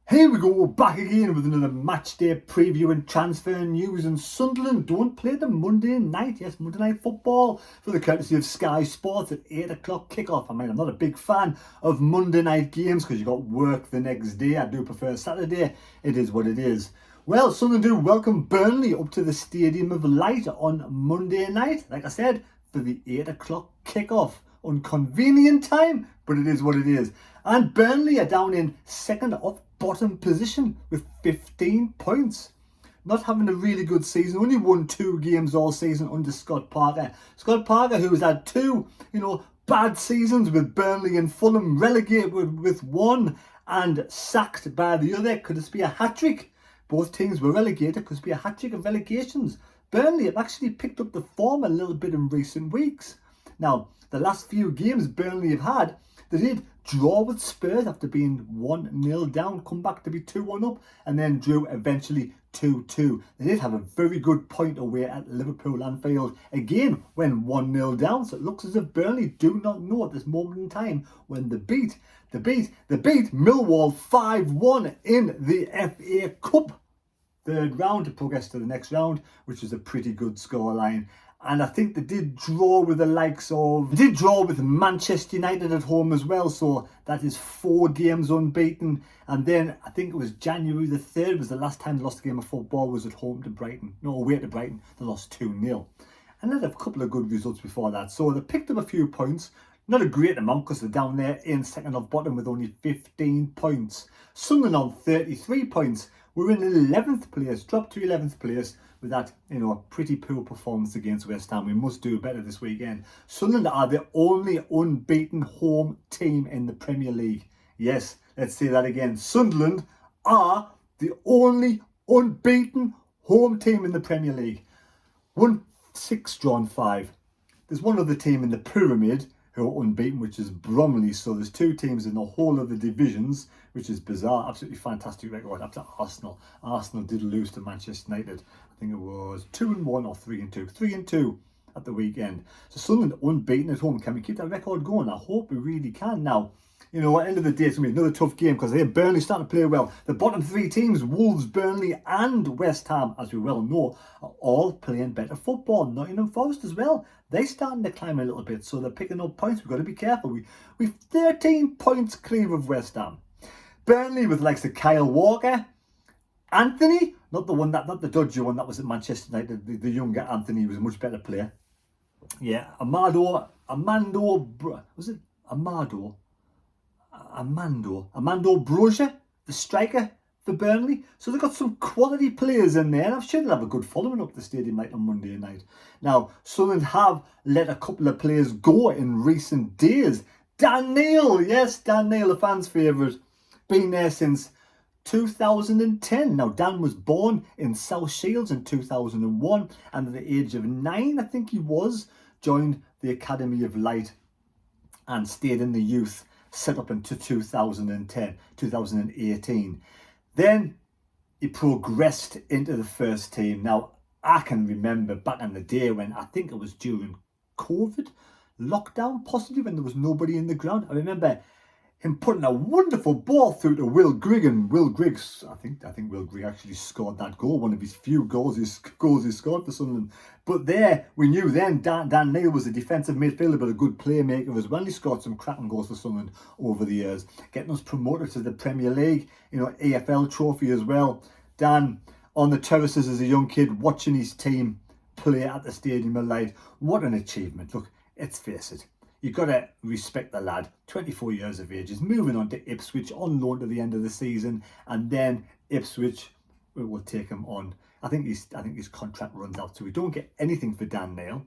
Here we go, we're back again with another match day preview and transfer news. And Sunderland don't play the Monday night, yes, Monday Night Football, for the courtesy of Sky Sports at 8 o'clock kickoff. I mean, I'm not a big fan of Monday night games because you've got work the next day. I do prefer Saturday. It is what it is. Well, Sunderland do welcome Burnley up to the Stadium of Light on Monday night, like I said, for the 8 o'clock kickoff. Inconvenient time, but it is what it is. And Burnley are down in second off bottom position with 15 points. Not having a really good season, only won 2 games all season under Scott Parker. Scott Parker, who has had 2, bad seasons with Burnley and Fulham, relegated with one and sacked by the other. Could this be a hat-trick? Both teams were relegated. Could this be a hat-trick of relegations? Burnley have actually picked up the form a little bit in recent weeks. Now, the last few games Burnley have had, they did draw with Spurs after being 1-0 down, come back to be 2-1 up, and then drew eventually 2-2. They did have a very good point away at Liverpool Anfield, again when 1-0 down, so it looks as if Burnley do not know at this moment in time when they beat Millwall 5-1 in the FA Cup. Third round to progress to the next round, which is a pretty good scoreline. And I think they did draw with Manchester United at home as well. So that is 4 games unbeaten. And then I think it was January the 3rd was the last time they lost a game of football, was at home to Brighton. No, away to Brighton. They lost 2-0. And they had a couple of good results before that. So they picked up a few points. Not a great amount because they're down there in second off bottom with only 15 points. Sunderland on 33 points. We're in 11th place, dropped to 11th place with that, a pretty poor performance against West Ham. We must do better this weekend. Sunderland are the only unbeaten home team in the Premier League. Yes, let's say that again. Sunderland are the only unbeaten home team in the Premier League. Won 6, drawn 5. There's one other team in the pyramid who are unbeaten, which is Bromley. So there's 2 teams in the whole of the divisions, which is bizarre. Absolutely fantastic record after Arsenal. Arsenal did lose to Manchester United. I think it was 2-1 or 3-2. 3-2 at the weekend. So Sunderland unbeaten at home. Can we keep that record going? I hope we really can. Now, at the end of the day, it's going to be another tough game because Burnley starting to play well. The bottom 3 teams, Wolves, Burnley and West Ham, as we well know, are all playing better football. Nottingham Forest as well. They're starting to climb a little bit, so they're picking up points. We've got to be careful. We've 13 points clear of West Ham. Burnley with likes of Kyle Walker, Anthony, not the dodgy one that was at Manchester United. The younger Anthony was a much better player. Yeah, Amando Broja, the striker for Burnley. So they've got some quality players in there, and I'm sure they'll have a good following up the stadium night on Monday night. Now, Sunderland have let a couple of players go in recent days. Dan Neil, yes, Dan Neil, a fan's favourite, been there since 2010. Now, Dan was born in South Shields in 2001, and at the age of 9, I think he was, joined the Academy of Light and stayed in the youth set up into 2018. Then he progressed into the first team. Now, I can remember back in the day when I think it was during COVID lockdown, possibly when there was nobody in the ground. I remember him putting a wonderful ball through to Will Grigg, and Will Grigg, I think Will Grigg actually scored that goal, one of his few goals he scored for Sunderland. But there, we knew then Dan Neil was a defensive midfielder but a good playmaker as well. He scored some cracking goals for Sunderland over the years, getting us promoted to the Premier League, AFL trophy as well. Dan on the terraces as a young kid, watching his team play at the Stadium of Light. What an achievement. Look, let's face it. You've got to respect the lad. 24 years of age. He's moving on to Ipswich on loan to the end of the season, and then Ipswich will take him on. I think his contract runs out, so we don't get anything for Dan Neil.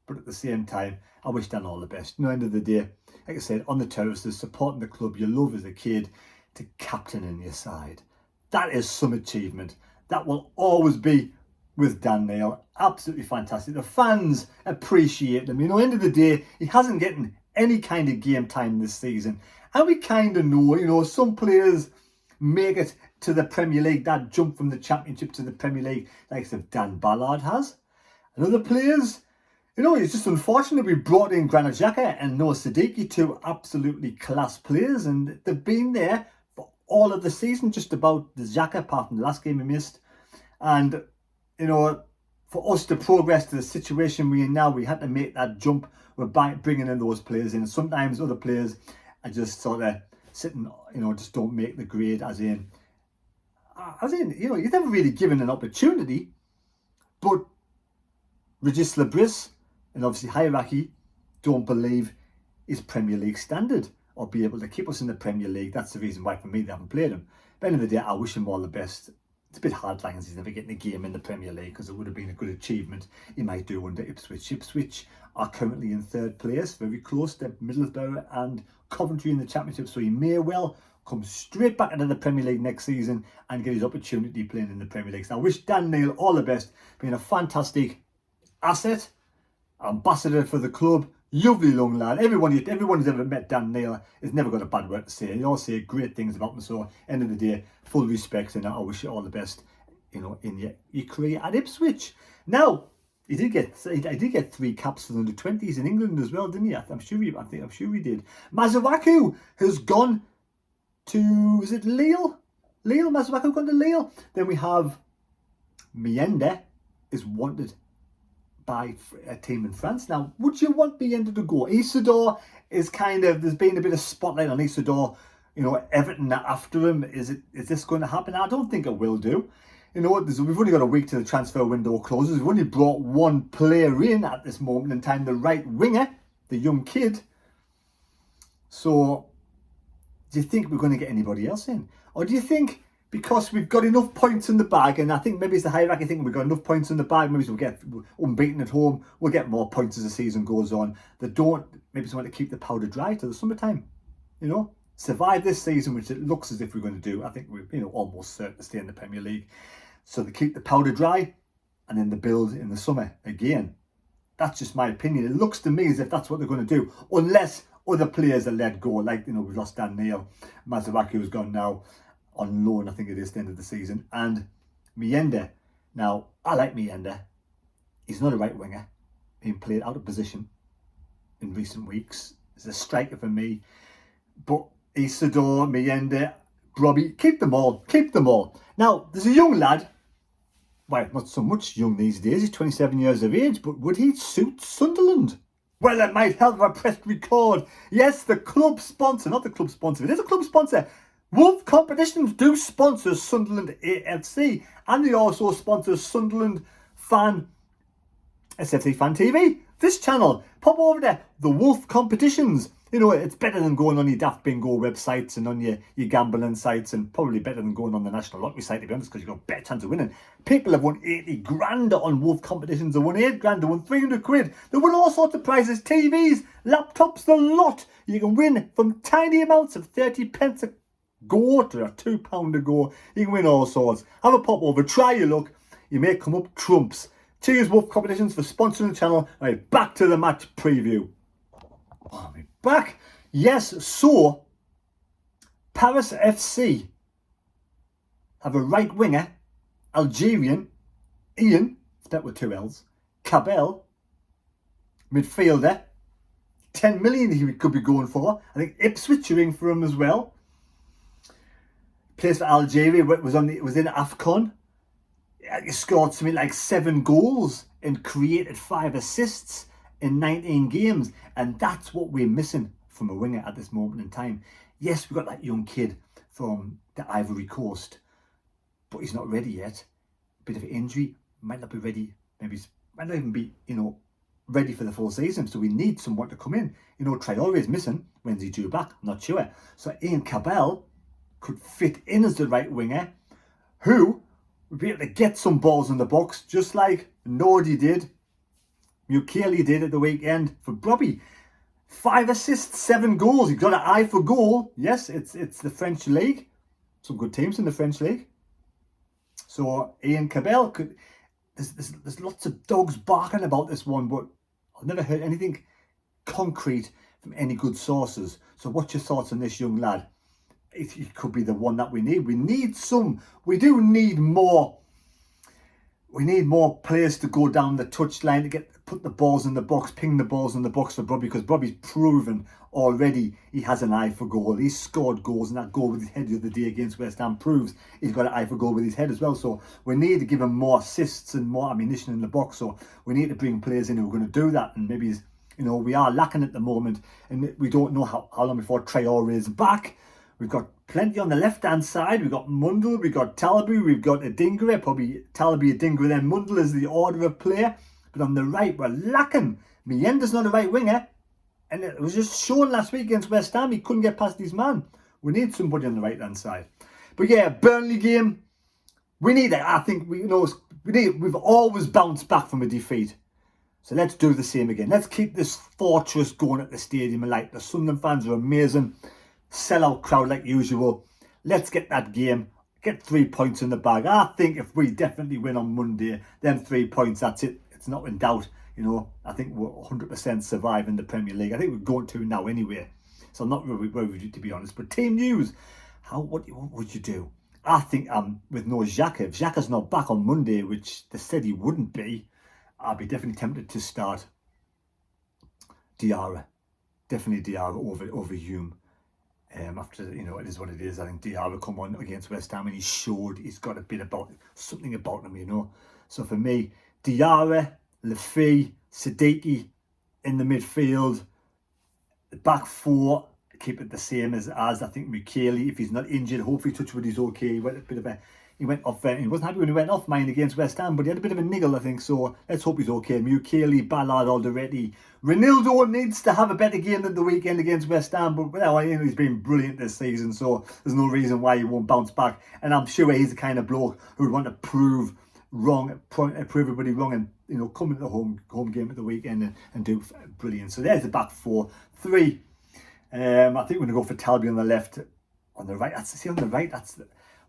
But at the same time, I wish Dan all the best. End of the day, like I said, on the terraces, supporting the club you love as a kid, to captaining your side. That is some achievement. That will always be with Dan Neil. Absolutely fantastic. The fans appreciate him. End of the day, he hasn't gotten any kind of game time this season. And we kind of know, some players make it to the Premier League, that jump from the Championship to the Premier League, like Dan Ballard has. And other players, it's just unfortunate we brought in Granit Xhaka and Noah Siddiqui, 2 absolutely class players, and they've been there for all of the season, just about the Xhaka, apart from the last game he missed. And, you know, for us to progress to the situation we're in now, we had to make that jump. We're bringing in those players in. Sometimes other players are just sort of sitting, you know, just don't make the grade, as in, you know, you're never really given an opportunity. But Regis Labris and obviously Hierarchy don't believe is Premier League standard or be able to keep us in the Premier League. That's the reason why, for me, they haven't played him. But at the end of the day, I wish him all the best. It's a bit hard, like, he's never getting a game in the Premier League, because it would have been a good achievement he might do under Ipswich. Ipswich are currently in 3rd place, very close to Middlesbrough and Coventry in the Championship, so he may well come straight back into the Premier League next season and get his opportunity playing in the Premier League. So I wish Dan Neil all the best, being a fantastic asset, ambassador for the club, lovely young lad. Everyone who's ever met Dan Neil has never got a bad word to say. They all say great things about him. So end of the day, full respect, and I wish you all the best, you know, in your career at Ipswich. Now, I did get 3 caps for the under-20s in England as well, didn't he? I'm sure he did. Masuaku has gone to, is it Lille? Masuaku gone to Lille. Then we have Miende is wanted by a team in France. Now, would you want Miende to go? Isidore is kind of, there's been a bit of spotlight on Isidore, you know, Everton are after him. Is this going to happen? I don't think it will do. You know, we've only got a week to the transfer window closes. We've only brought one player in at this moment in time, the right winger, the young kid. So, do you think we're going to get anybody else in? Or do you think, because we've got enough points in the bag, and I think maybe it's the Hierarchy thinking we've got enough points in the bag, maybe we'll get unbeaten at home, we'll get more points as the season goes on. They don't, maybe they want to keep the powder dry till the summertime, you know? Survive this season, which it looks as if we're going to do. I think we're, you know, almost certain to stay in the Premier League. So they keep the powder dry, and then they build in the summer again. That's just my opinion. It looks to me as if that's what they're going to do, unless other players are let go. Like, you know, we've lost Dan Neil, Masuaku has gone now on loan, I think it is, the end of the season, and Miende. Now, I like Miende. He's not a right winger, being played out of position in recent weeks. He's a striker for me, but Isidore, Miende, Robbie, keep them all. Now, there's a young lad, well, not so much young these days, he's 27 years of age, but would he suit Sunderland? Well, it might help if I pressed record. Yes, the club sponsor, not the club sponsor, it is a club sponsor. Wolf Competitions do sponsor Sunderland AFC, and they also sponsor Sunderland SFC Fan TV. This channel, pop over there, the Wolf Competitions. You know, it's better than going on your Daft Bingo websites and on your gambling sites, and probably better than going on the National Lottery site, to be honest, because you've got a better chance of winning. People have won 80 grand on Wolf Competitions. They won 8 grand, they won 300 quid. They won all sorts of prizes, TVs, laptops, the lot. You can win from tiny amounts of 30 pence a go to a £2 a go. You can win all sorts. Have a pop over, try your luck. You may come up trumps. Cheers, Wolf Competitions, for sponsoring the channel. Right, back to the match preview. Oh, I'm back. Yes, so Paris FC have a right winger, Algerian, Ian, spelled with 2 L's, Cabell, midfielder, 10 million he could be going for. I think Ipswich are in for him as well. Plays for Algeria, was in AFCON. He scored something like 7 goals and created 5 assists in 19 games. And that's what we're missing from a winger at this moment in time. Yes, we've got that young kid from the Ivory Coast, but he's not ready yet. Bit of an injury, might not be ready. Maybe might not even be, you know, ready for the full season. So we need someone to come in. You know, Traore is missing. When's he due back? I'm not sure. So Ian Cabell could fit in as the right winger, who would be able to get some balls in the box, just like Nordy did, Mukeli did at the weekend for Brobby. 5 assists, 7 goals. He's got an eye for goal. Yes, it's the French league. Some good teams in the French league. So Ian Cabell could. There's lots of dogs barking about this one, but I've never heard anything concrete from any good sources. So what's your thoughts on this young lad? It could be the one that we need. We do need more we need more players to go down the touchline to put the balls in the box, ping the balls in the box for Bobby, because Bobby's proven already he has an eye for goal. He's scored goals, and that goal with his head the other day against West Ham proves he's got an eye for goal with his head as well. So we need to give him more assists and more ammunition in the box. So we need to bring players in who are going to do that. And maybe, we are lacking at the moment, and we don't know how long before Traore is back. We've got plenty on the left-hand side. We've got Mundle, we've got Talby, we've got Adingra. Probably Talby, Adingra, then Mundle is the order of play. But on the right, we're lacking. Mienda's not a right winger. And it was just shown last week against West Ham. He couldn't get past his man. We need somebody on the right-hand side. But yeah, Burnley game. We need it. I think we've always bounced back from a defeat. So let's do the same again. Let's keep this fortress going at the stadium. Like, the Sunderland fans are amazing. Sell-out crowd like usual. Let's get that game. Get 3 points in the bag. I think if we definitely win on Monday, then 3 points, that's it. It's not in doubt. I think we're 100% surviving the Premier League. I think we're going to now anyway. So I'm not really worried, to be honest. But team news, what would you do? I think with no Xhaka. If Xhaka's not back on Monday, which they said he wouldn't be, I'd be definitely tempted to start Diarra. Definitely Diarra over Hume. After, it is what it is. I think Diarra come on against West Ham and he showed he's got a bit about something about him, So for me, Diarra, Lafay, Siddiqui in the midfield, the back four, keep it the same as I think Mukeli, if he's not injured, hopefully Touchwood is okay. He went off. He wasn't happy when he went off mine against West Ham, but he had a bit of a niggle, I think. So let's hope he's okay. Mukeli, Ballard, Alderete. Ronaldo needs to have a better game than the weekend against West Ham, but he's been brilliant this season, so there's no reason why he won't bounce back. And I'm sure he's the kind of bloke who would want to prove everybody wrong, and come into the home game at the weekend and do brilliant. So there's the back four. 3. I think we're going to go for Talby on the left. On the right, on the right,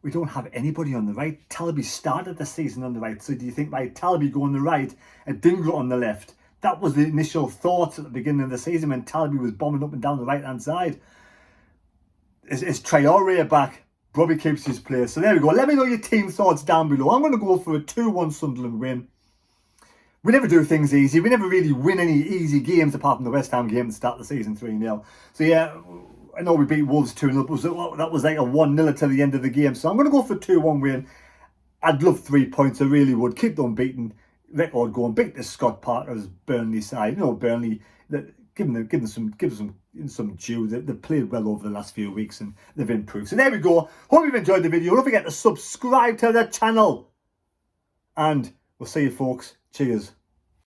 we don't have anybody on the right. Talby started the season on the right. So do you think Talby go on the right and Dingle on the left? That was the initial thoughts at the beginning of the season when Talby was bombing up and down the right-hand side. Is Traore back? Bobby keeps his place. So there we go. Let me know your team thoughts down below. I'm going to go for a 2-1 Sunderland win. We never do things easy. We never really win any easy games apart from the West Ham game to start the season 3-0. So yeah, I know we beat Wolves 2-0, but that was like a 1-0 to the end of the game. So I'm going to go for a 2-1 win. I'd love 3 points. I really would. Keep them unbeaten. Record going. Beat the Scott Parker's Burnley side. Burnley, give them some due. They've played well over the last few weeks and they've improved. So there we go. Hope you've enjoyed the video. Don't forget to subscribe to the channel. And we'll see you folks. Cheers.